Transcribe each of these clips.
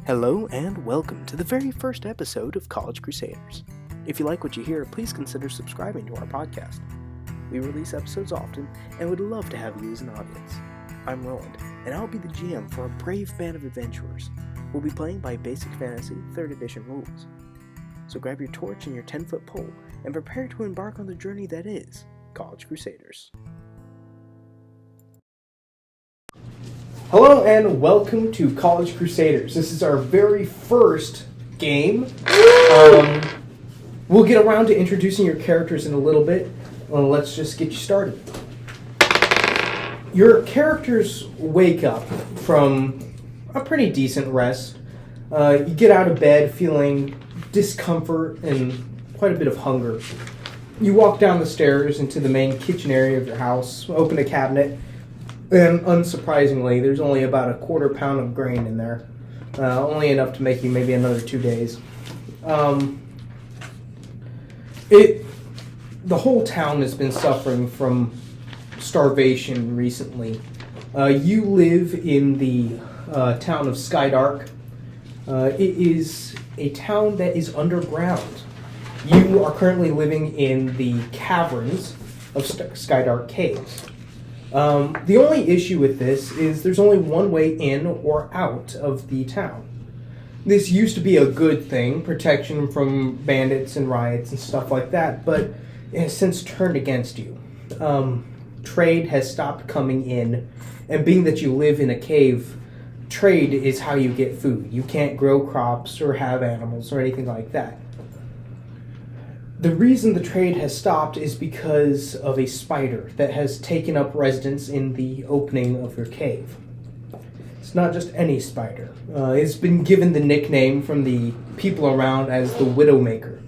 Hello and welcome to the very first episode of College Crusaders. If you like what you hear, please consider subscribing to our podcast. We release episodes often and would love to have you as an audience. I'm Roland, and I'll be the GM for a brave band of adventurers. We'll be playing by Basic Fantasy 3rd Edition rules. So grab your torch and your 10-foot pole and prepare to embark on the journey that is College Crusaders. Hello and welcome to College Crusaders. This is our very first game. We'll get around to introducing your characters in a little bit. Let's just get you started. Your characters wake up from a pretty decent rest. You get out of bed feeling discomfort and quite a bit of hunger. You walk down the stairs into the main kitchen area of your house, open a cabinet, and unsurprisingly, there's only about a quarter pound of grain in there. Only enough to make you maybe another 2 days. The whole town has been suffering from starvation recently. You live in the town of Skydark. It is a town that is underground. You are currently living in the caverns of Skydark Caves. The only issue with this is there's only one way in or out of the town. This used to be a good thing, protection from bandits and riots and stuff like that, but it has since turned against you. Trade has stopped coming in, and being that you live in a cave, trade is how you get food. You can't grow crops or have animals or anything like that. The reason the trade has stopped is because of a spider that has taken up residence in the opening of your cave. It's not just any spider. It's been given the nickname from the people around as the Widowmaker.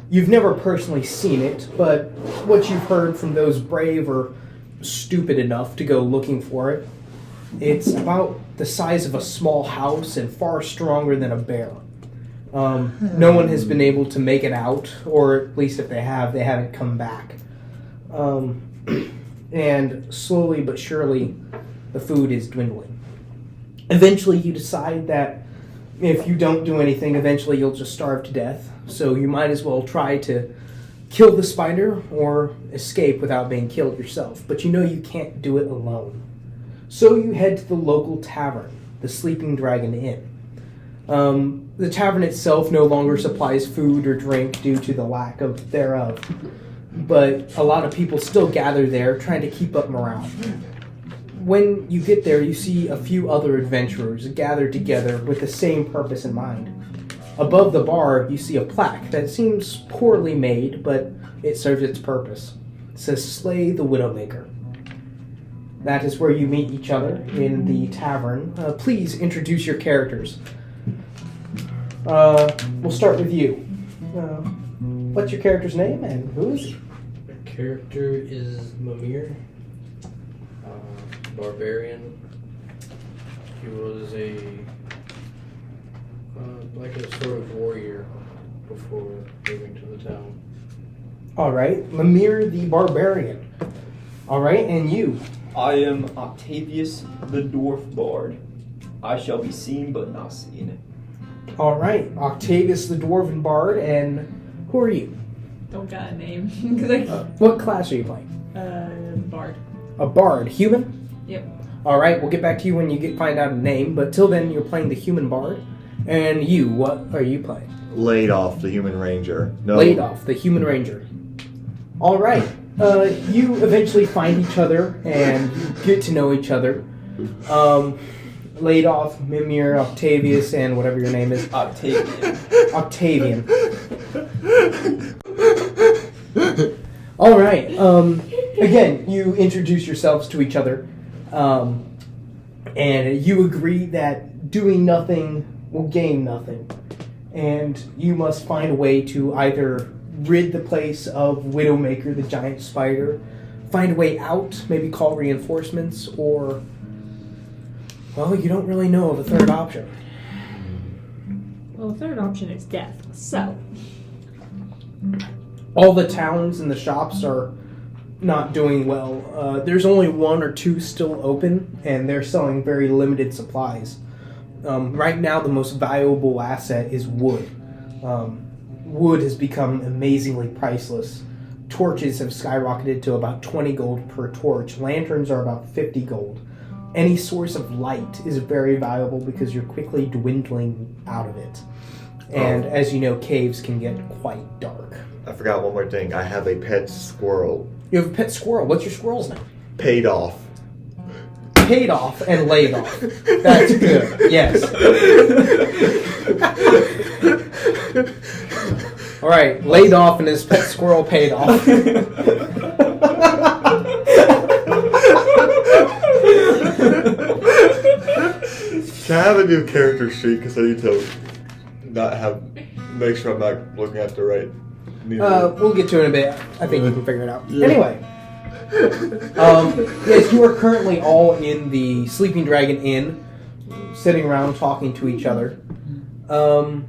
You've never personally seen it, but what you've heard from those brave or stupid enough to go looking for it, it's about the size of a small house and far stronger than a bear. No one has been able to make it out, or at least if they have, they haven't come back. And slowly but surely, the food is dwindling. Eventually you decide that if you don't do anything, eventually you'll just starve to death. So you might as well try to kill the spider or escape without being killed yourself. But you know you can't do it alone. So you head to the local tavern, the Sleeping Dragon Inn. The tavern itself no longer supplies food or drink due to the lack of thereof, but a lot of people still gather there trying to keep up morale. When you get there, you see a few other adventurers gathered together with the same purpose in mind. Above the bar, you see a plaque that seems poorly made, but it serves its purpose. It says, "Slay the Widowmaker." That is where you meet each other in the tavern. Please introduce your characters. We'll start with you. What's your character's name and who is he? My character is Mimir, barbarian. He was like a sort of warrior before moving to the town. Alright, Mimir the Barbarian. Alright, and you? I am Octavius the Dwarf Bard. I shall be seen but not seen. Alright, Octavius the Dwarven Bard, and who are you? Don't got a name. What class are you playing? Bard. A Bard. Human? Yep. Alright, we'll get back to you when you find out a name, but till then you're playing the Human Bard. And you, what are you playing? Laid off the Human Ranger. No. Laid off, the Human Ranger. Alright, you eventually find each other and get to know each other. Laid off, Mimir, Octavius, and whatever your name is. Octavian. Alright, again, you introduce yourselves to each other, and you agree that doing nothing will gain nothing, and you must find a way to either rid the place of Widowmaker, the giant spider, find a way out, maybe call reinforcements, or, well, you don't really know of a third option. Well, the third option is death. So, all the towns and the shops are not doing well. There's only one or two still open, and they're selling very limited supplies. Right now, the most valuable asset is wood. Wood has become amazingly priceless. Torches have skyrocketed to about 20 gold per torch. Lanterns are about 50 gold. Any source of light is very valuable because you're quickly dwindling out of it. And as you know, caves can get quite dark. I forgot one more thing. I have a pet squirrel. You have a pet squirrel. What's your squirrel's name? Paid off. Paid off and laid off. That's good. Yes. All right, laid off and his pet squirrel paid off. Can I have a new character sheet? Because I need to make sure I'm not looking at the right. We'll get to it in a bit. I think you can figure it out. Yeah. Anyway. Yes, you are currently all in the Sleeping Dragon Inn, sitting around talking to each other. So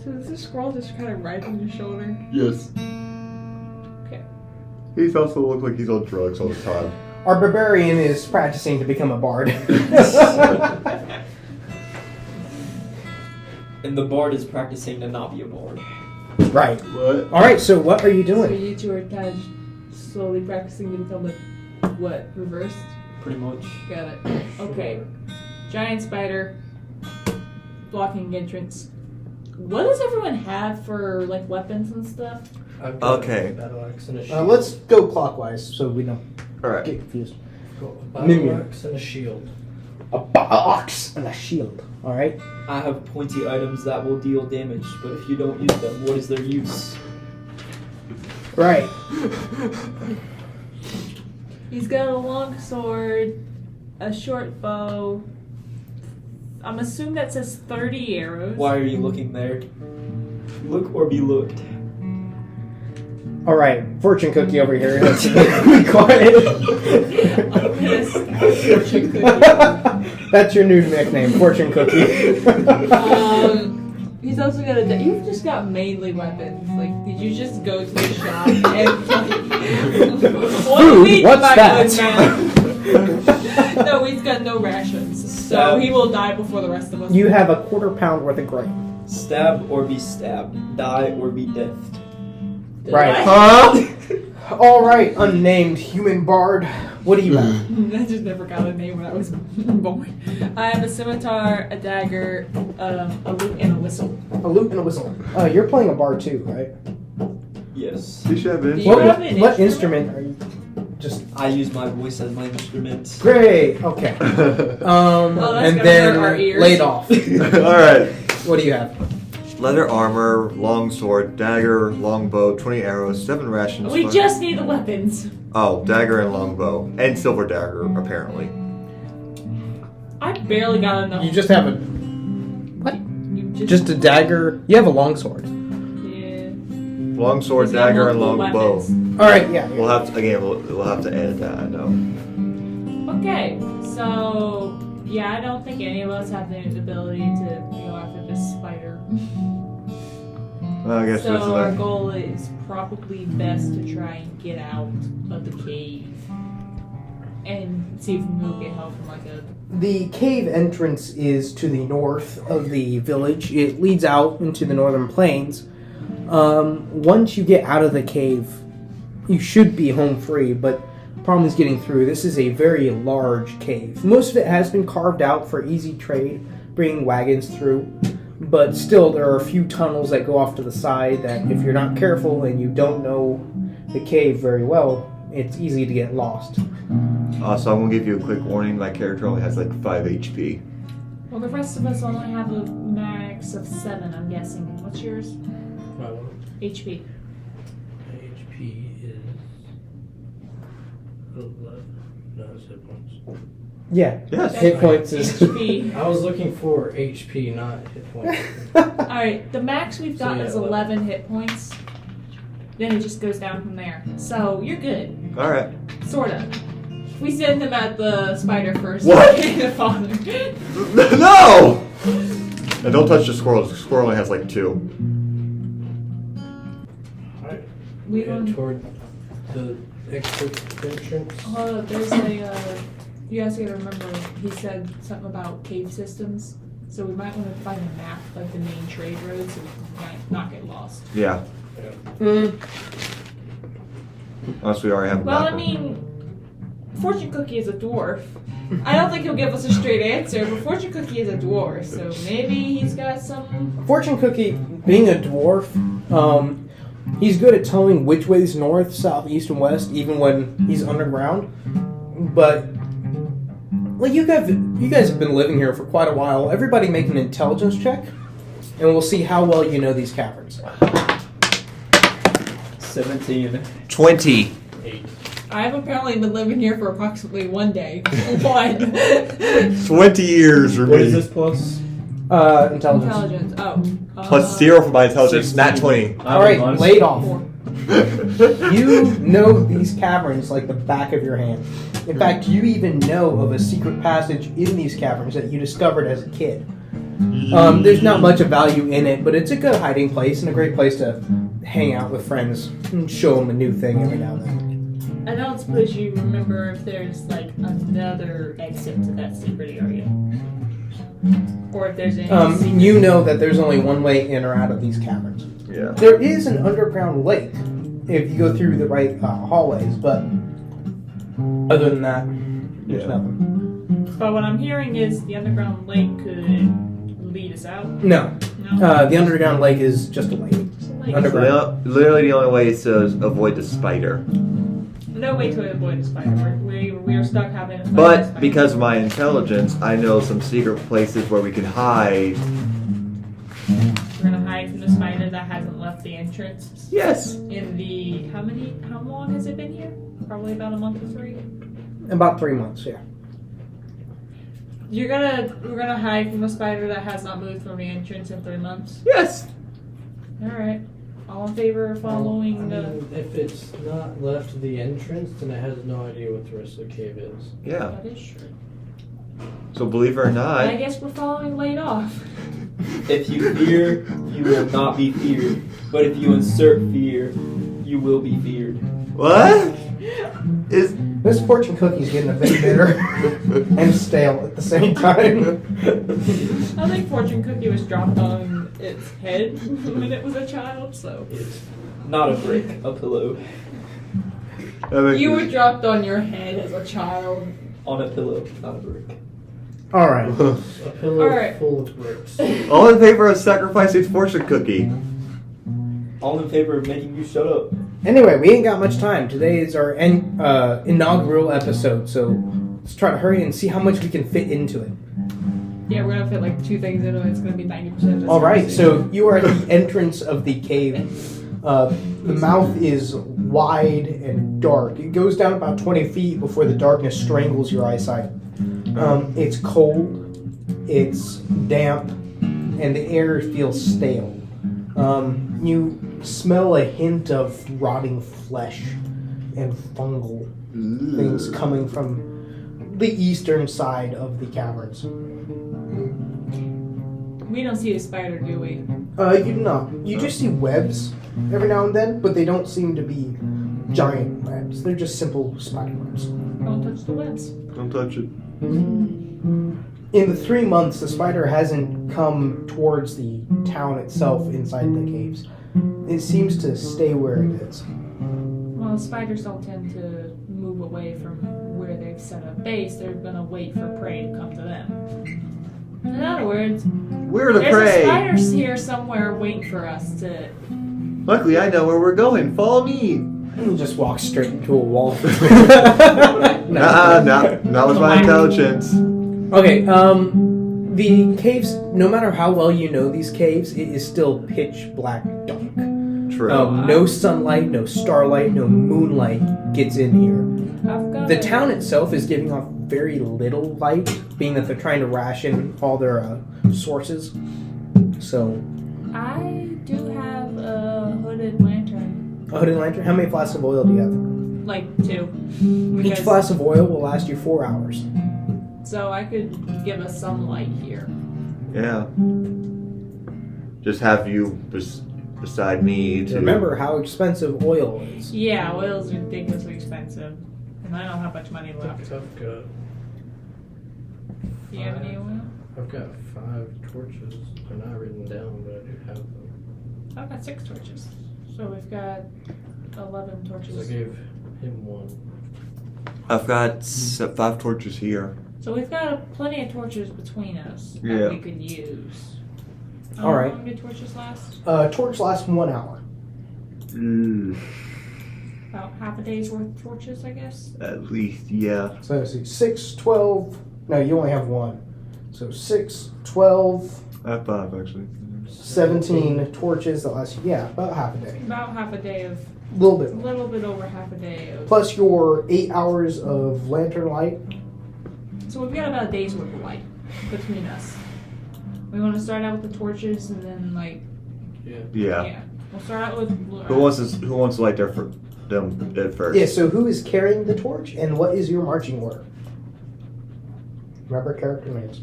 does this scroll just kind of right on your shoulder? Yes. Okay. He's also look like he's on drugs all the time. Our barbarian is practicing to become a bard. And the bard is practicing to not be a bard. Right. What? All right. So what are you So doing? you two are kind of slowly practicing to become what? Reversed? Pretty much. Got it. Okay. Giant spider blocking entrance. What does everyone have for like weapons and stuff? I've got Okay. a battle axe and a shield. Let's go clockwise so we don't All right. get confused. Got a battle Mimir. axe and a shield. A box and a shield. All right. I have pointy items that will deal damage, but if you don't use them, what is their use? Right. He's got a long sword, a short bow. I'm assuming that says 30 arrows. Why are you looking there? Look or be looked. All right. Fortune cookie over here. Let's be quiet. I'm gonna stop Fortune Cookie. That's your new nickname, Fortune Cookie. He's also got a. You've just got mainly weapons. Like, did you just go to the shop and like? Food? What's that? No, he's got no rations, so he will die before the rest of us. You have a quarter pound worth of grain. Stab or be stabbed. Die or be deathed. Right. Huh? All right, unnamed human bard. What do you have? I just never got a name when I was born. I have a scimitar, a dagger, a lute, and a whistle. A lute and a whistle. You're playing a bard too, right? Yes. You should have Do been. you have an What instrument? instrument are you? Just I use my voice as my instrument. great. Okay. that's And gonna hurt then our ears. laid off. Alright. What do you have? Leather armor, long sword, dagger, long bow, 20 arrows, 7 rations. We just need the weapons. Oh, dagger and long bow. And silver dagger, apparently. I barely got enough. You just have a You just a dagger. You have a longsword. Yeah. Long sword, He's got dagger, and long multiple bow. weapons. All right. Yeah. We'll have to we'll have to edit that, I know. Okay, so yeah, I don't think any of us have the ability to go after this spider. Well, I guess So this is our like, goal is probably best to try and get out of the cave and see if we can go get help from like a. The cave entrance is to the north of the village. It leads out into the northern plains. Once you get out of the cave, you should be home free, but the problem is getting through. This is a very large cave. Most of it has been carved out for easy trade, bringing wagons through, but still there are a few tunnels that go off to the side that if you're not careful and you don't know the cave very well, it's easy to get lost. so I'm gonna give you a quick warning. My character only has like 5 HP. Well, the rest of us only have a max of 7, I'm guessing. What's yours? My one. HP. HP is 11. No, it's hit points. Yeah. Yes. Hit points is... HP. I was looking for HP, not hit points. Alright, the max we've got So, yeah, is 11 hit points. Then it just goes down from there. So you're good. Alright. Sorta. We send him at the spider first. What? The father. No! And don't touch the squirrel. The squirrel only has like 2. Alright. We Head don't. toward the exit entrance. Hold up, there's a You guys gotta remember, he said something about cave systems, so we might want to find a map, like the main trade road, so we can not get lost. Yeah. Yeah. Unless we already have a Well, map. I mean, Fortune Cookie is a dwarf. I don't think he'll give us a straight answer, but Fortune Cookie is a dwarf, so maybe he's got some. Fortune Cookie, being a dwarf, he's good at telling which way's north, south, east, and west, even when he's underground. But well, you guys have been living here for quite a while. Everybody make an intelligence check, and we'll see how well you know these caverns. 17. 20. 8. I've apparently been living here for approximately 1 day. 1. 20 years for What me. is this plus? Intelligence. Intelligence. Oh. Plus 0 for my intelligence. Nat 20. All right, I'm lay it off. 4. You know these caverns like the back of your hand. In fact, you even know of a secret passage in these caverns that you discovered as a kid. There's not much of value in it, but it's a good hiding place and a great place to hang out with friends and show them a new thing every now and then. I don't suppose you remember if there's like another exit to that secret area, or if there's any. secret- You know that there's only one way in or out of these caverns. Yeah. There is an underground lake if you go through the right hallways, but other than that, there's Yeah. nothing. But what I'm hearing is the underground lake could lead us out. No, No. the underground lake is just a lake. It's a lake. Underground. Literally the only way is to avoid the spider. No way to avoid the spider. We are stuck having a fight with the But spider. because of my intelligence, I know some secret places where we can hide. We're gonna hide from the spider that hasn't left the entrance. Yes. In the how long has it been here? Probably about a month or 3. About 3 months, yeah. We're gonna hide from the spider that has not moved from the entrance in 3 months. Yes. All right. All in favor of following the? If it's not left the entrance, then it has no idea what the rest of the cave is. Yeah. That is true. So believe it or I not, guess we're following laid off. If you fear, you will not be feared. But if you insert fear, you will be feared. what is? This fortune cookie's getting a bit bitter and stale at the same time. I think Fortune Cookie was dropped on its head when it was a child, so. It's not a brick, a pillow. You were dropped on your head as a child. On a pillow, not a brick. All right. A pillow Alright. full of bricks. All in favor of sacrificing fortune cookie? All in favor of making you shut up. Anyway, we ain't got much time. Today is our inaugural episode, so let's try to hurry and see how much we can fit into it. Yeah, we're gonna fit like 2 things into it. It's gonna be 90% of this. All right, conversation. so you are at the entrance of the cave. The mouth is wide and dark. It goes down about 20 feet before the darkness strangles your eyesight. It's cold, it's damp, and the air feels stale. You smell a hint of rotting flesh and fungal things coming from the eastern side of the caverns. We don't see a spider, do we? You do not. You just see webs every now and then, but they don't seem to be giant webs. They're just simple spider webs. Don't touch the webs. Don't touch it. In the 3 months, the spider hasn't come towards the town itself inside the caves. It seems to stay where it is. Well, spiders don't tend to move away from where they've set up base. They're gonna wait for prey to come to them. In other words, We're the there's a prey. spider here somewhere waiting for us to. Luckily, I know where we're going. Follow me. And just walk straight into a wall. Not with my intelligence. Okay, the caves, no matter how well you know these caves, it is still pitch black dark. True. No sunlight, no starlight, no moonlight gets in here. I've got The town itself is giving off very little light, being that they're trying to ration all their sources. So, I do have a hooded lantern, a hooded lantern. How many flasks of oil do you have? like 2. Each Because- flask of oil will last you 4 hours. So I could give us some light here. Yeah. Just have you beside me to Remember how expensive oil is. Yeah, oil's ridiculously expensive, and I don't have much money left. Tough cut. Do you have any oil? I've got 5 torches. They're not written down, but I do have them. I've got 6 torches. So we've got 11 So I torches. gave him 1. I've got 5 torches here. So we've got plenty of torches between us that Yeah. we could use. All right. How long do torches last? Torch lasts 1 hour. About half a day's worth of torches, I guess. At least, yeah. So let's see, 6, 12. No, you only have 1. So 6, 12, I have 5 actually. 17 torches that last, yeah, about half a day. About half a day of, A little bit a more. little bit over half a day of. Plus your 8 hours of lantern light. So we've got about a day's worth of light between us. We want to start out with the torches and then like. Yeah. We'll start out with. Who wants to light them at first? Yeah, so who is carrying the torch and what is your marching order? Remember character names.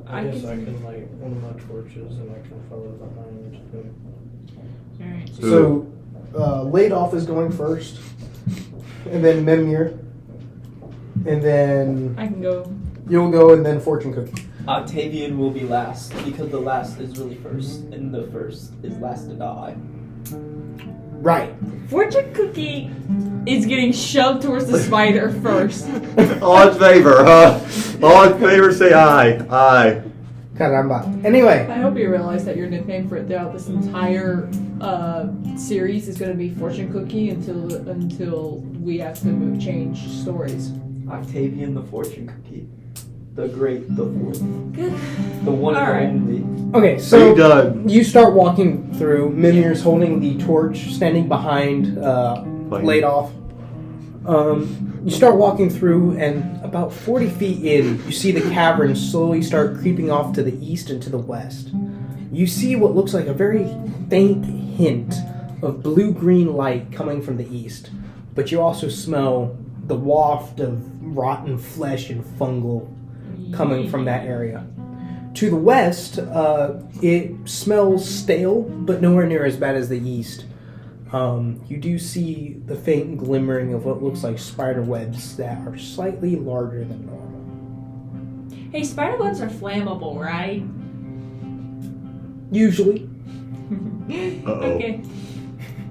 I guess I can light one of my torches and I can follow behind him. Alright. So, Ladoff is going first, and then Mimir, and then I can go. you'll go, and then Fortune Cookie. Octavian will be last because the last is really first, and the first is last to die. Right. Fortune Cookie is getting shoved towards the spider first. All in favor, huh? All in favor, say aye. Aye. Caramba. Anyway, I hope you realize that your nickname for throughout this entire series is going to be Fortune Cookie until we have to change stories. Octavian the Fortune Cookie. The great, the fourth. Good. The one and Alright. only. okay, Are so you done? you start walking through. Mimir's holding the torch, standing behind Ladoff. You start walking through, and about 40 feet in, you see the cavern slowly start creeping off to the east and to the west. You see what looks like a very faint hint of blue-green light coming from the east, but you also smell the waft of rotten flesh and fungal coming from that area. To the west, it smells stale, but nowhere near as bad as the east. You do see the faint glimmering of what looks like spider webs that are slightly larger than normal. Hey, spider webs are flammable, right? Usually. Uh-oh. Okay.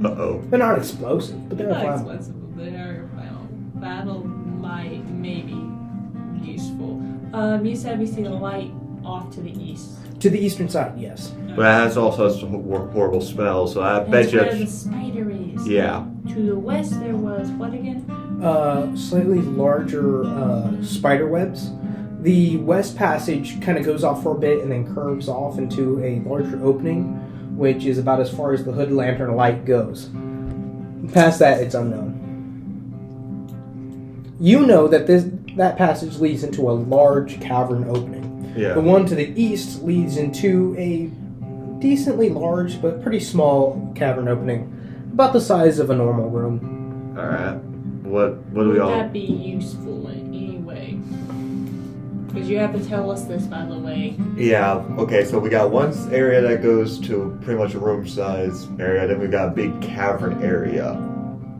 Uh-oh. They're not explosive, but they're Not flammable. expensive. They are flammable. That'll might maybe useful. You said we see the light off to the east. To the eastern side, yes. But it has also some horrible smell, so I bet That's you. where the spider is. Yeah. To the west there was what again? Slightly larger spider webs. The west passage kind of goes off for a bit and then curves off into a larger opening, which is about as far as the hood lantern light goes. Past that, it's unknown. You know that that passage leads into a large cavern opening. Yeah. The one to the east leads into a decently large but pretty small cavern opening, about the size of a normal room. Alright. What do we Would all... that be useful in any way? Because you have to tell us this, by the way. Yeah, okay, so we got one area that goes to pretty much a room size area, then we got a big cavern area.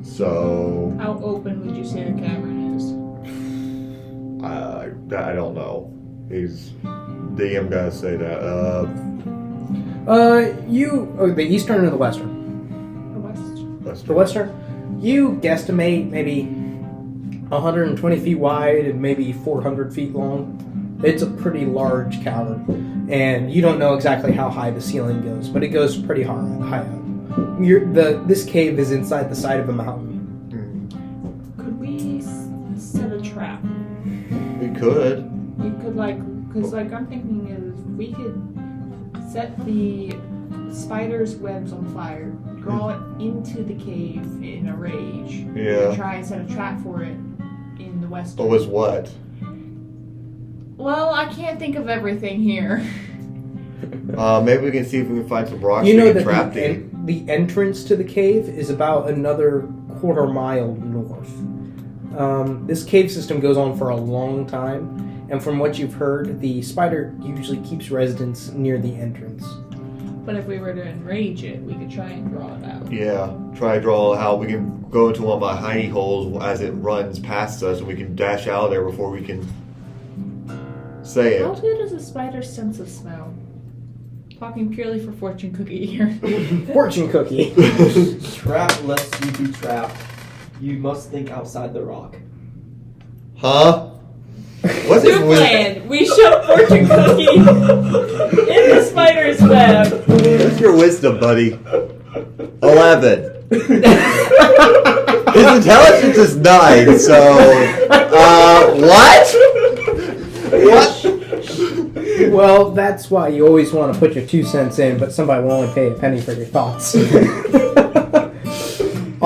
So... How open would you say the cavern is? I don't know. He's... DM gotta say that. The eastern or the western? The west. The western. You guesstimate maybe 120 feet wide and maybe 400 feet long. It's a pretty large cavern, and you don't know exactly how high the ceiling goes, but it goes pretty high up. This cave is inside the side of a mountain. Could we set a trap? We could. We could because I'm thinking is we could set the spider's webs on fire, draw it into the cave in a rage, Yeah. and try and set a trap for it in the west. What was what? Well, I can't think of everything here. Maybe we can see if we can find some rocks You we know can that trap in. the entrance to the cave is about another quarter mile north. This cave system goes on for a long time, and from what you've heard, the spider usually keeps residence near the entrance. But if we were to enrage it, we could try and draw it out. Yeah, try to draw how we can go into one of my hidey holes as it runs past us, and we can dash out of there before we can say How it. good is a spider's sense of smell? Talking purely for fortune cookie here. Fortune cookie. Trap lest you be trapped. You must think outside the rock. Huh? What's New it with? plan. We shove fortune cookie in the spider's web. What's your wisdom, buddy? 11. His intelligence is 9, so what? What? Well, that's why you always want to put your 2 cents in, but somebody will only pay a penny for your thoughts. All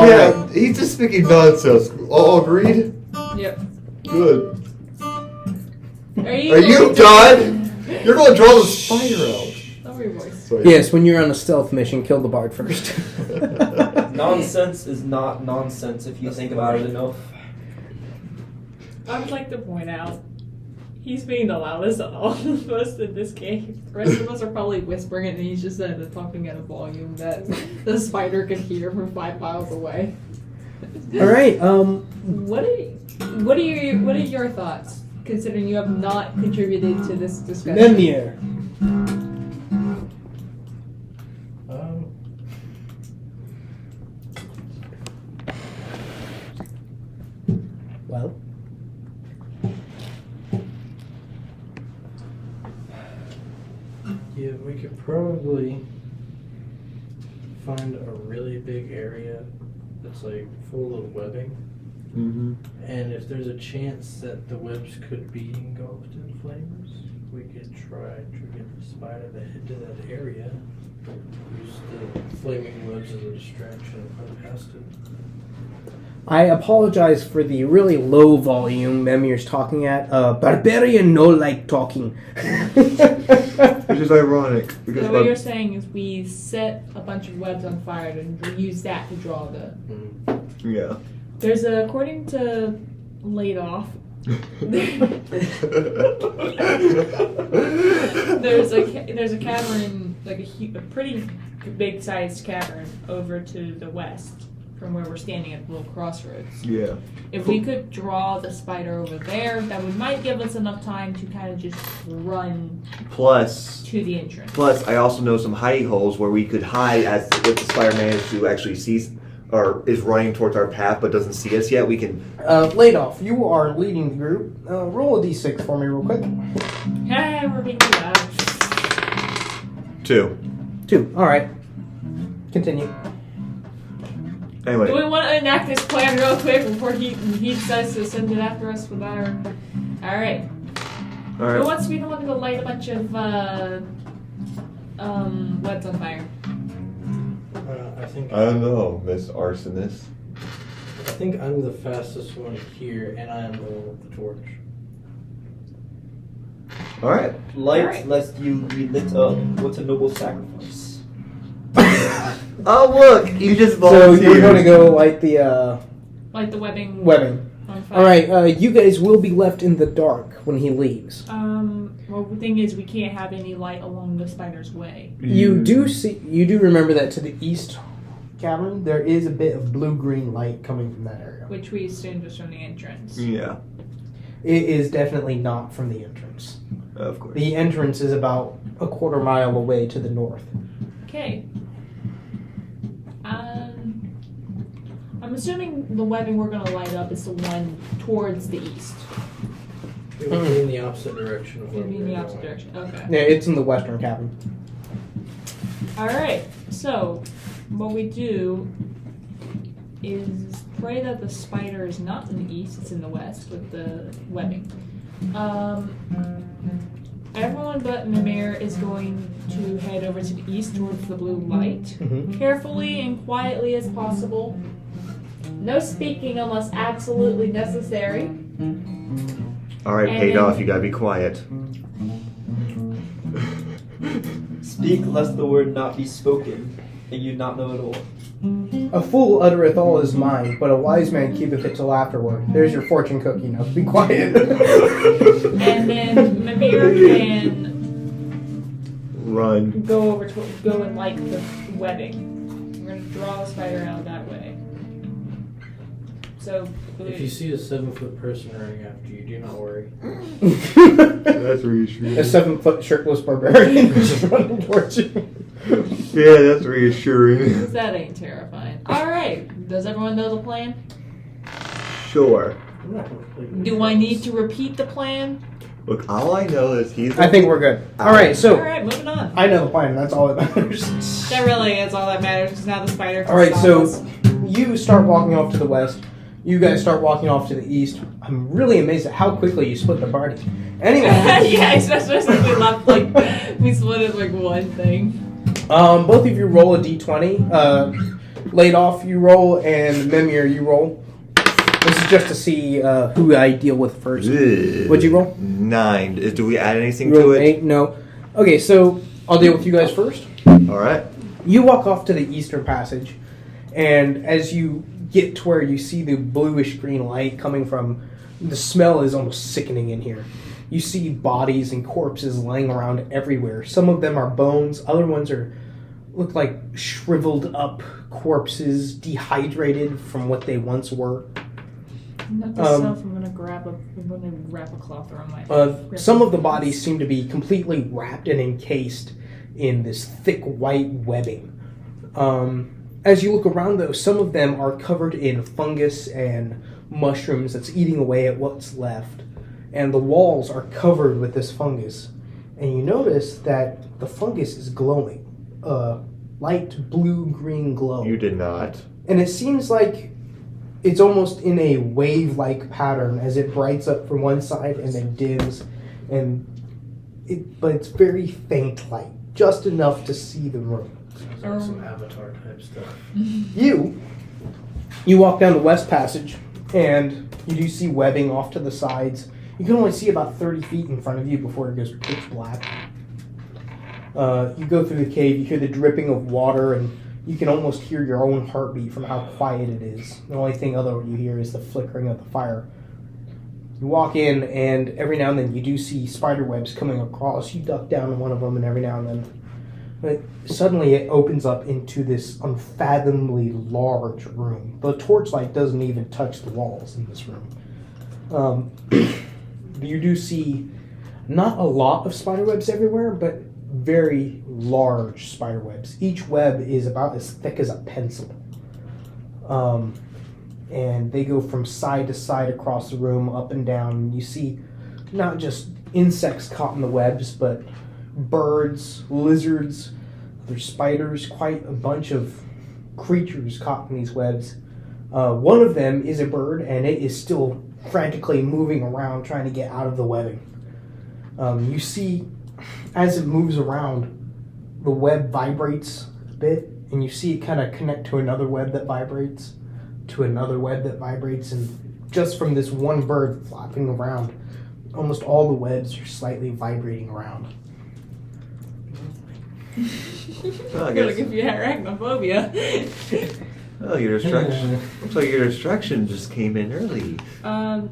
Yeah, right. he's just speaking nonsense. All agreed? Yep. Good. Are Are you done? You're going to draw the spider out. Lower your voice. Sorry. Yes, when you're on a stealth mission, kill the bard first. Nonsense is not nonsense if you think about it enough. I would like to point out, he's being the loudest of all of us in this game. The rest of us are probably whispering it, and he's just talking at a volume that the spider can hear from 5 miles away. All right. What are your thoughts, considering you have not contributed to this discussion? Nemir. Well. Yeah, we could probably find a really big area that's like full of webbing. Mm-hmm. And if there's a chance that the webs could be engulfed in flames, we could try to get the spider to head to that area. Use the flaming webs as a distraction and run past it. I apologize for the really low volume Memir's talking at. Barbarian no like talking. Which is ironic because So what you're saying is we set a bunch of webs on fire and use that to draw the... yeah. There's according to Laid Off, there's a cavern, like a pretty big sized cavern over to the west from where we're standing at the little crossroads. Yeah. If we could draw the spider over there, that might give us enough time to kind of just run Plus, to the entrance. I also know some hidey holes where we could hide as if the spider managed to actually see or is running towards our path but doesn't see us yet. We can. Laid off. You are leading the group. Roll a d6 for me real quick. Hey, we're being too loud. 2. 2. All right. Continue. Anyway. Do we want to enact this plan real quick before he decides to send it after us with our... Alright. Who All right. wants to be the one to light a bunch of webs on fire? I don't know, Miss Arsonist. I think I'm the fastest one here, and I am the one with the torch. All right. Light Alright. lest you be lit up. What's a noble sacrifice? Oh look, you just So volunteered. you're going to go light the Like the webbing webbing. on fire? All right. You guys will be left in the dark when he leaves. Well, the thing is, we can't have any light along the spider's way. You do remember that to the east cavern there is a bit of blue-green light coming from that area. Which we assumed was from the entrance. Yeah, It is definitely not from the entrance. of course. The entrance is about a quarter mile away to the north. Okay. I'm assuming the webbing we're going to light up is the one towards the east. It would be in the opposite direction of It where would be in we're the opposite going. direction. Okay. Yeah, it's in the western cavern. Alright, so what we do is pray that the spider is not in the east, it's in the west with the webbing. Everyone but Mimir is going to head over to the east towards the blue light. Mm-hmm. Carefully and quietly as possible. No speaking unless absolutely necessary. All right, And paid then- off. You gotta be quiet. Speak lest the word not be spoken, and you not know it all. A fool uttereth all his mind, but a wise man keepeth it till afterward. There's your fortune cookie. Now be quiet. And then Mimir can run. go over to go and like the webbing. We're gonna draw the spider out that way. So If you see a 7-foot person running after you, do not worry. That's reassuring. A 7-foot shirtless barbarian just running towards you. Yeah, that's reassuring. That ain't terrifying. Alright, does everyone know the plan? Sure. I'm not completely Do I need to repeat the plan? Look, all I know is he's. I think we're good. All right, so Alright, moving on. I know the plan. That's all that matters. That really is all that matters because now the spider can All right, stop so us. you start walking off to the west. You guys start walking off to the east. I'm really amazed at how quickly you split the party. Anyway, Yeah, especially since we left like we split it like one thing. both of you roll a d20. Laid off, you roll, and Mimir, you roll. This is just to see who I deal with first. What'd you roll? 9. Do we add anything You to rolled it? 8? No. Okay, so I'll deal with you guys first. All right. You walk off to the eastern passage, and as you get to where you see the bluish green light coming from, the smell is almost sickening in here. You see bodies and corpses lying around everywhere. Some of them are bones, other ones look like shriveled up corpses, dehydrated from what they once were. Not the stuff. I'm gonna wrap a cloth around my. Some of the bodies seem to be completely wrapped and encased in this thick white webbing. As you look around, though, some of them are covered in fungus and mushrooms that's eating away at what's left. And the walls are covered with this fungus. And you notice that the fungus is glowing. Light blue-green glow. You did not. And it seems like it's almost in a wave-like pattern as it brights up from one side and then dims. But it's very faint light, just enough to see the room. Sounds like some Avatar type stuff. You walk down the west passage, and you do see webbing off to the sides. You can only see about 30 feet in front of you before it goes pitch black. You go through the cave, you hear the dripping of water, and you can almost hear your own heartbeat from how quiet it is. The only thing other you hear is the flickering of the fire. You walk in, and every now and then you do see spider webs coming across. You duck down to one of them, and every now and then but suddenly it opens up into this unfathomably large room. The torchlight doesn't even touch the walls in this room. You do see not a lot of spider webs everywhere, but very large spider webs. Each web is about as thick as a pencil. And they go from side to side across the room, up and down. You see not just insects caught in the webs, but birds, lizards, other spiders, quite a bunch of creatures caught in these webs. One of them is a bird, and it is still frantically moving around trying to get out of the webbing. You see, as it moves around, the web vibrates a bit, and you see it kind of connect to another web that vibrates, to another web that vibrates, and just from this one bird flopping around, almost all the webs are slightly vibrating around. Well, I I'm gonna guess. give you arachnophobia. Oh, your distraction. Looks like your distraction just came in early. All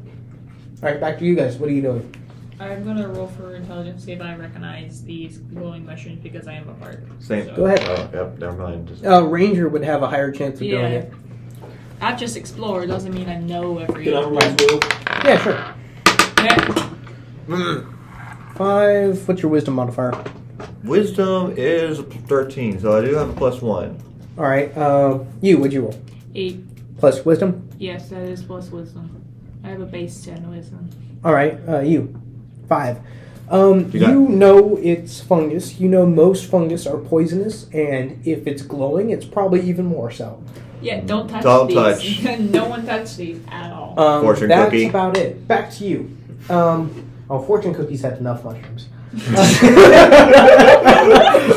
right, back to you guys. What are you doing? I'm gonna roll for intelligence, see if I recognize these glowing mushrooms because I am a bard. Same. Go ahead. Oh, yep. Never mind. Just, Ranger would have a higher chance of doing Yeah. it. I've just explored, doesn't mean I know every. Can I roll as well? Yeah, sure. Yeah. 5. What's your wisdom modifier? Wisdom is 13, so I do have a +1. All right. What'd you roll? 8. Plus wisdom. Yes, that is plus wisdom. I have a base 10 wisdom. All right. You. 5. You got- You know it's fungus. You know most fungus are poisonous, and if it's glowing, it's probably even more so. Yeah, don't touch Don't these. touch. No one touch these at all. Fortune that's cookie. about it. Back to you. Fortune cookies had enough mushrooms.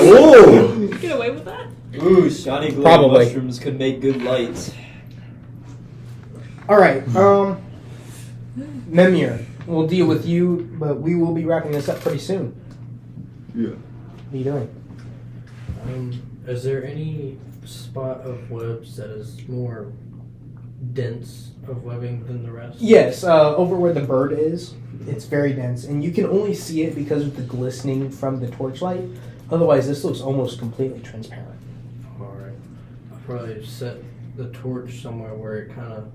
Ooh! Get away with that? Ooh, shiny glowing Probably. mushrooms could make good lights. All right. Mimir, we'll deal with you, but we will be wrapping this up pretty soon. Yeah. What are you doing? Is there any spot of webs that is more dense of webbing than the rest? Yes, over where the bird is, It's very dense, and you can only see it because of the glistening from the torchlight. Otherwise, this looks almost completely transparent. Alright. I'll probably set the torch somewhere where it kind of,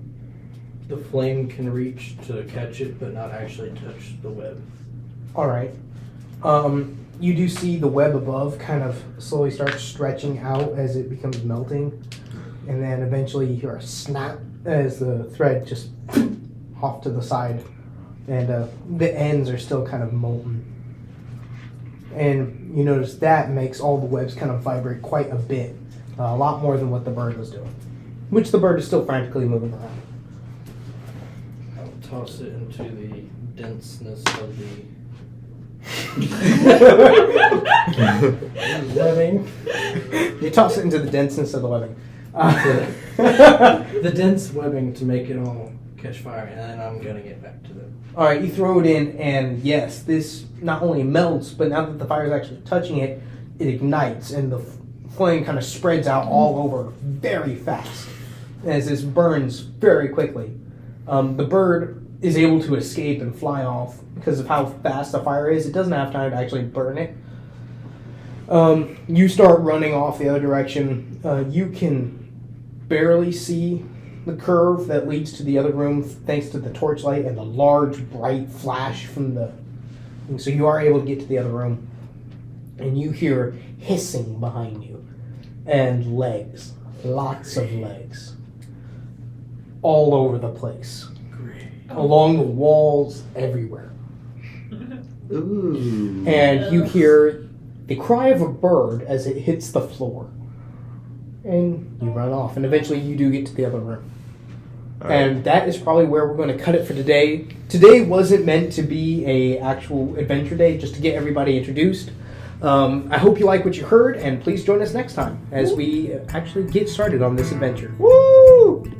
the flame can reach to catch it, but not actually touch the web. All right. You do see the web above kind of slowly start stretching out as it becomes melting, and then eventually you hear a snap as the thread just off to the side, and the ends are still kind of molten. And you notice that makes all the webs kind of vibrate quite a bit, a lot more than what the bird was doing, which the bird is still frantically moving around. I'll toss it into the denseness of the webbing. You toss it into the denseness of the webbing. The dense webbing to make it all catch fire, and then I'm gonna get back to them. All right, you throw it in, and yes, this not only melts, but now that the fire is actually touching it, it ignites, and the flame kind of spreads out all over very fast as this burns very quickly. The bird is able to escape and fly off because of how fast the fire is. It doesn't have time to actually burn it. You start running off the other direction. You can barely see the curve that leads to the other room thanks to the torchlight and the large bright flash from the... And so you are able to get to the other room. And you hear hissing behind you. And legs. Lots of legs. All over the place. Great. Along the walls, everywhere. Ooh. And you hear the cry of a bird as it hits the floor. And you run off. And eventually you do get to the other room. And that is probably where we're going to cut it for today. Today wasn't meant to be a actual adventure day, just to get everybody introduced. I hope you like what you heard, and please join us next time as we actually get started on this adventure. Woo!